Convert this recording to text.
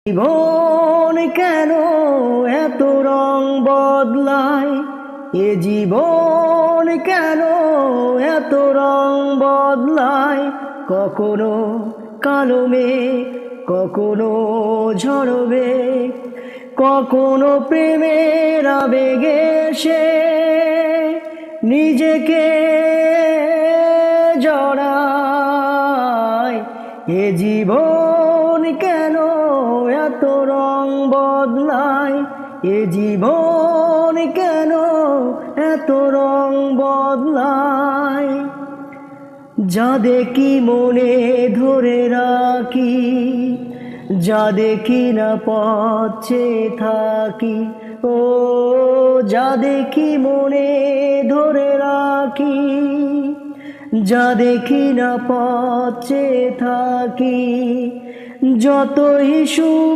জীবন কেন এত রং বদলায়, এ জীবন কেন এত রং বদলায়, কখনো কালো মেঘ, কখনো ঝড় মেঘ, কখনো প্রেমের আবেগে সে নিজেকে জড়ায়। এ জীবন কেন এত রং বদলায়, এ জীবন কেন এত রং বদলায়। যা দেখি মনে ধরে রাখি, যা দেখি না পথ চেয়ে থাকি, ও যা দেখি মনে ধরে রাখি, যা দেখি না পথ চেয়ে থাকি, যতই সুখ